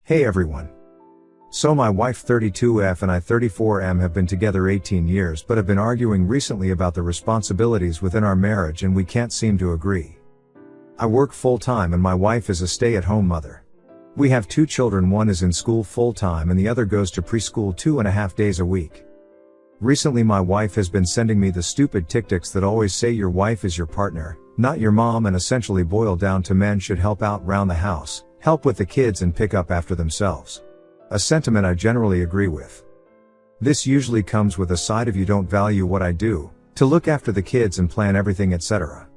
Hey everyone. So my wife 32F and I 34M have been together 18 years but have been arguing recently about the responsibilities within our marriage and we can't seem to agree. I work full-time and my wife is a stay-at-home mother. We have 2 children, one is in school full-time and the other goes to preschool 2.5 days a week. Recently my wife has been sending me the stupid TikToks that always say your wife is your partner, not your mom, and essentially boil down to men should help out round the house, help with the kids and pick up after themselves. A sentiment I generally agree with. This usually comes with a side of you don't value what I do, to look after the kids and plan everything, etc.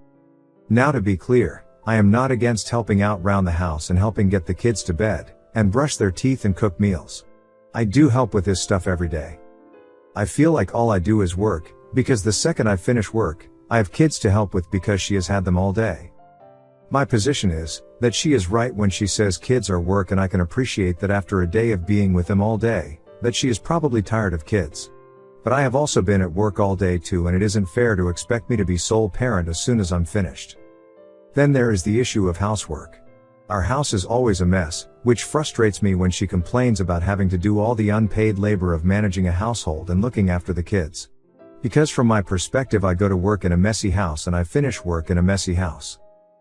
Now to be clear, I am not against helping out round the house and helping get the kids to bed, and brush their teeth and cook meals. I do help with this stuff every day. I feel like all I do is work, because the second I finish work, I have kids to help with because she has had them all day. My position is, that she is right when she says kids are work, and I can appreciate that after a day of being with them all day, that she is probably tired of kids. But I have also been at work all day too, and it isn't fair to expect me to be sole parent as soon as I'm finished. Then there is the issue of housework. Our house is always a mess, which frustrates me when she complains about having to do all the unpaid labor of managing a household and looking after the kids. Because from my perspective I go to work in a messy house and I finish work in a messy house.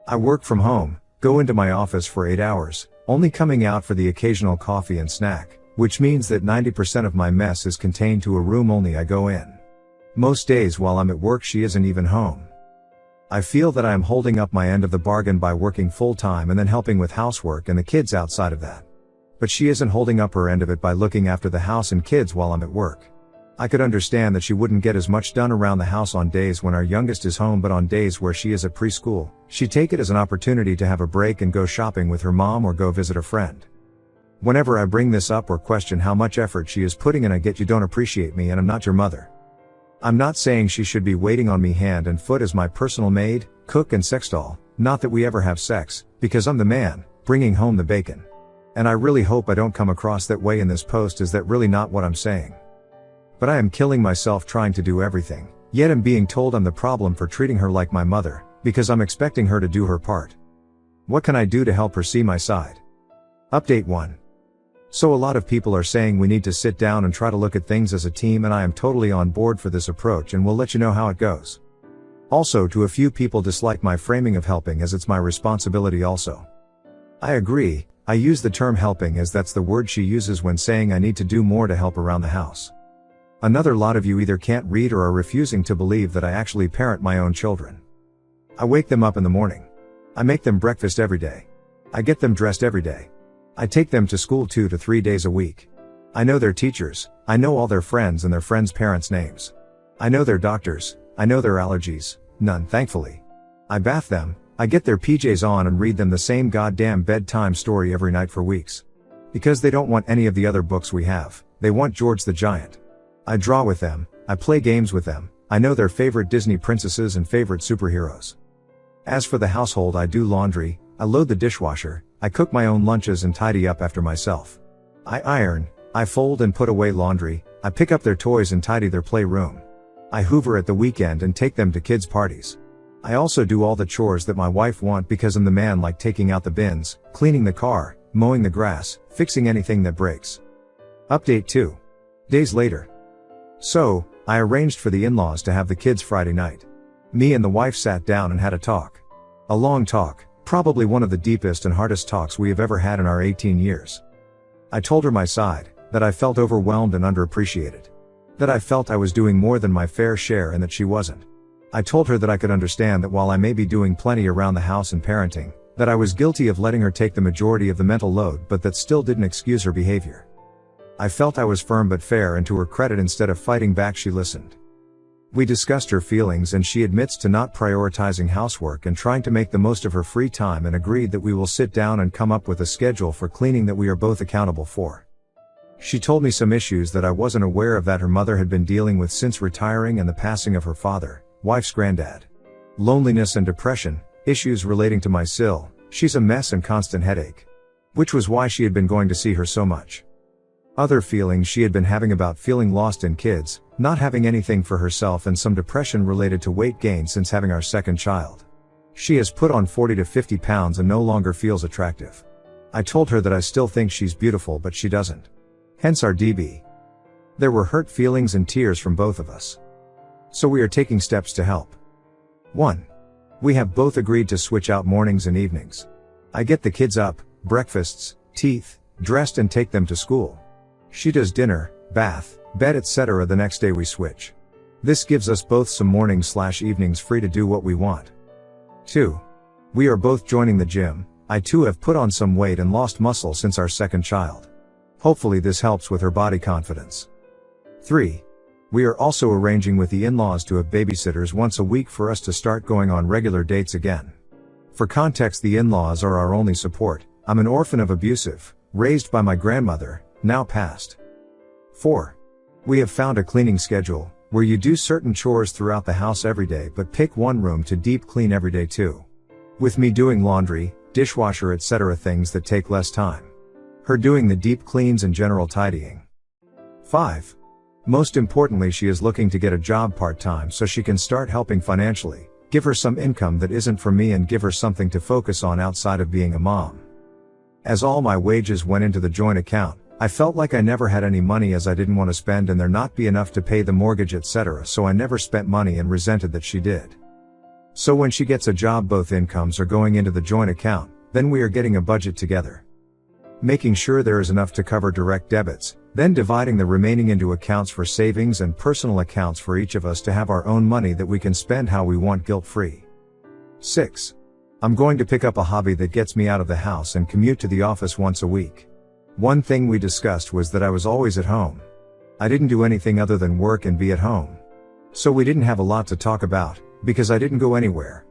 I work from home, go into my office for 8 hours, only coming out for the occasional coffee and snack, which means that 90% of my mess is contained to a room only I go in. Most days while I'm at work she isn't even home. I feel that I am holding up my end of the bargain by working full-time and then helping with housework and the kids outside of that. But she isn't holding up her end of it by looking after the house and kids while I'm at work. I could understand that she wouldn't get as much done around the house on days when our youngest is home, but on days where she is at preschool, she'd take it as an opportunity to have a break and go shopping with her mom or go visit a friend. Whenever I bring this up or question how much effort she is putting in, I get, you don't appreciate me and I'm not your mother. I'm not saying she should be waiting on me hand and foot as my personal maid, cook and sex doll, not that we ever have sex, because I'm the man, bringing home the bacon. And I really hope I don't come across that way in this post, as that really not what I'm saying. But I am killing myself trying to do everything, yet am being told I'm the problem for treating her like my mother, because I'm expecting her to do her part. What can I do to help her see my side? Update 1. So a lot of people are saying we need to sit down and try to look at things as a team, and I am totally on board for this approach and will let you know how it goes. Also, to a few people dislike my framing of helping as it's my responsibility also. I agree, I use the term helping as that's the word she uses when saying I need to do more to help around the house. Another lot of you either can't read or are refusing to believe that I actually parent my own children. I wake them up in the morning. I make them breakfast every day. I get them dressed every day. I take them to school 2 to 3 days a week. I know their teachers, I know all their friends and their friends' parents' names. I know their doctors, I know their allergies, none thankfully. I bath them, I get their PJs on and read them the same goddamn bedtime story every night for weeks. Because they don't want any of the other books we have, they want George the Giant. I draw with them, I play games with them, I know their favorite Disney princesses and favorite superheroes. As for the household, I do laundry, I load the dishwasher, I cook my own lunches and tidy up after myself. I iron, I fold and put away laundry, I pick up their toys and tidy their playroom. I hoover at the weekend and take them to kids' parties. I also do all the chores that my wife wants because I'm the man, like taking out the bins, cleaning the car, mowing the grass, fixing anything that breaks. Update 2. Days later. So, I arranged for the in-laws to have the kids Friday night. Me and the wife sat down and had a talk. A long talk. Probably one of the deepest and hardest talks we have ever had in our 18 years. I told her my side, that I felt overwhelmed and underappreciated. That I felt I was doing more than my fair share and that she wasn't. I told her that I could understand that while I may be doing plenty around the house and parenting, that I was guilty of letting her take the majority of the mental load, but that still didn't excuse her behavior. I felt I was firm but fair, and to her credit, instead of fighting back, she listened. We discussed her feelings and she admits to not prioritizing housework and trying to make the most of her free time, and agreed that we will sit down and come up with a schedule for cleaning that we are both accountable for. She told me some issues that I wasn't aware of that her mother had been dealing with since retiring and the passing of her father, wife's granddad. Loneliness and depression, issues relating to my SIL, she's a mess and constant headache. Which was why she had been going to see her so much. Other feelings she had been having about feeling lost in kids, not having anything for herself, and some depression related to weight gain since having our second child. She has put on 40 to 50 pounds and no longer feels attractive. I told her that I still think she's beautiful but she doesn't. Hence our DB. There were hurt feelings and tears from both of us. So we are taking steps to help. 1. We have both agreed to switch out mornings and evenings. I get the kids up, breakfasts, teeth, dressed and take them to school. She does dinner, bath, bed etc. The next day we switch. This gives us both some mornings/evenings free to do what we want. 2. We are both joining the gym. I too have put on some weight and lost muscle since our second child. Hopefully this helps with her body confidence. 3. We are also arranging with the in-laws to have babysitters once a week for us to start going on regular dates again. For context, the in-laws are our only support. I'm an orphan of abusive, raised by my grandmother, now passed. 4. We have found a cleaning schedule, where you do certain chores throughout the house every day but pick one room to deep clean every day too. With me doing laundry, dishwasher etc. things that take less time. Her doing the deep cleans and general tidying. 5. Most importantly, she is looking to get a job part-time so she can start helping financially, give her some income that isn't from me and give her something to focus on outside of being a mom. As all my wages went into the joint account, I felt like I never had any money as I didn't want to spend and there not be enough to pay the mortgage etc. So I never spent money and resented that she did. So when she gets a job both incomes are going into the joint account, then we are getting a budget together. Making sure there is enough to cover direct debits, then dividing the remaining into accounts for savings and personal accounts for each of us to have our own money that we can spend how we want guilt-free. 6. I'm going to pick up a hobby that gets me out of the house and commute to the office once a week. One thing we discussed was that I was always at home. I didn't do anything other than work and be at home. So we didn't have a lot to talk about, because I didn't go anywhere.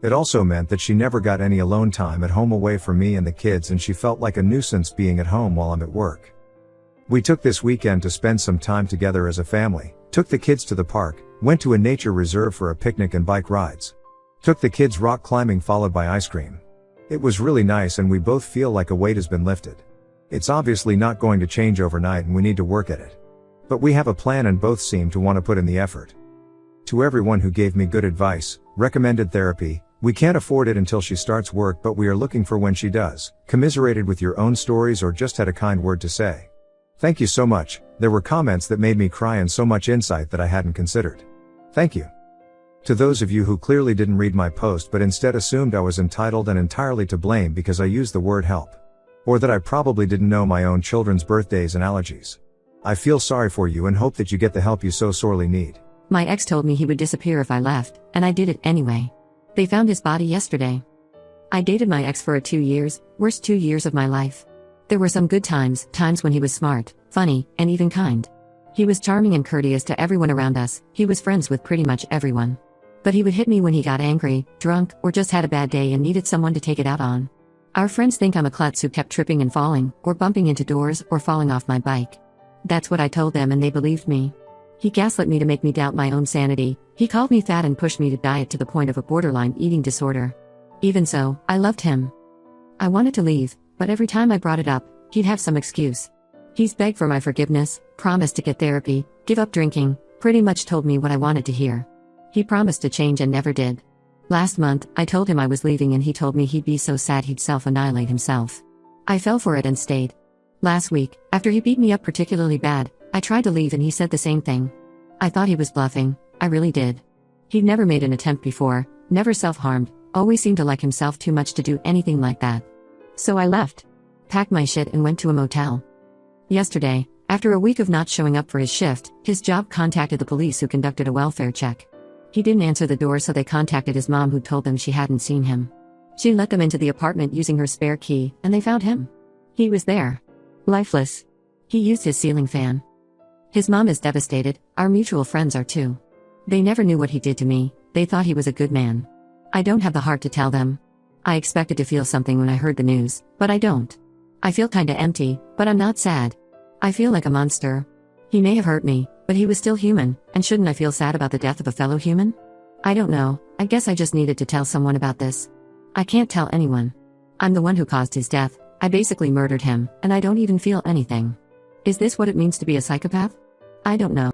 It also meant that she never got any alone time at home away from me and the kids and she felt like a nuisance being at home while I'm at work. We took this weekend to spend some time together as a family, took the kids to the park, went to a nature reserve for a picnic and bike rides. Took the kids rock climbing followed by ice cream. It was really nice and we both feel like a weight has been lifted. It's obviously not going to change overnight and we need to work at it. But we have a plan and both seem to want to put in the effort. To everyone who gave me good advice, recommended therapy, we can't afford it until she starts work but we are looking for when she does, commiserated with your own stories or just had a kind word to say. Thank you so much. There were comments that made me cry and so much insight that I hadn't considered. Thank you. To those of you who clearly didn't read my post but instead assumed I was entitled and entirely to blame because I used the word help. Or that I probably didn't know my own children's birthdays and allergies. I feel sorry for you and hope that you get the help you so sorely need. My ex told me he would disappear if I left, and I did it anyway. They found his body yesterday. I dated my ex for 2 years, worst 2 years of my life. There were some good times when he was smart, funny, and even kind. He was charming and courteous to everyone around us, he was friends with pretty much everyone. But he would hit me when he got angry, drunk, or just had a bad day and needed someone to take it out on. Our friends think I'm a klutz who kept tripping and falling, or bumping into doors, or falling off my bike. That's what I told them and they believed me. He gaslit me to make me doubt my own sanity, he called me fat and pushed me to diet to the point of a borderline eating disorder. Even so, I loved him. I wanted to leave, but every time I brought it up, he'd have some excuse. He's begged for my forgiveness, promised to get therapy, give up drinking, pretty much told me what I wanted to hear. He promised to change and never did. Last month, I told him I was leaving and he told me he'd be so sad he'd self-annihilate himself. I fell for it and stayed. Last week, after he beat me up particularly bad, I tried to leave and he said the same thing. I thought he was bluffing, I really did. He'd never made an attempt before, never self-harmed, always seemed to like himself too much to do anything like that. So I left. Packed my shit and went to a motel. Yesterday, after a week of not showing up for his shift, his job contacted the police who conducted a welfare check. He didn't answer the door so they contacted his mom who told them she hadn't seen him. She let them into the apartment using her spare key, and they found him. He was there. Lifeless. He used his ceiling fan. His mom is devastated, our mutual friends are too. They never knew what he did to me, they thought he was a good man. I don't have the heart to tell them. I expected to feel something when I heard the news, but I don't. I feel kinda empty, but I'm not sad. I feel like a monster. He may have hurt me, but he was still human, and shouldn't I feel sad about the death of a fellow human? I don't know, I guess I just needed to tell someone about this. I can't tell anyone. I'm the one who caused his death, I basically murdered him, and I don't even feel anything. Is this what it means to be a psychopath? I don't know.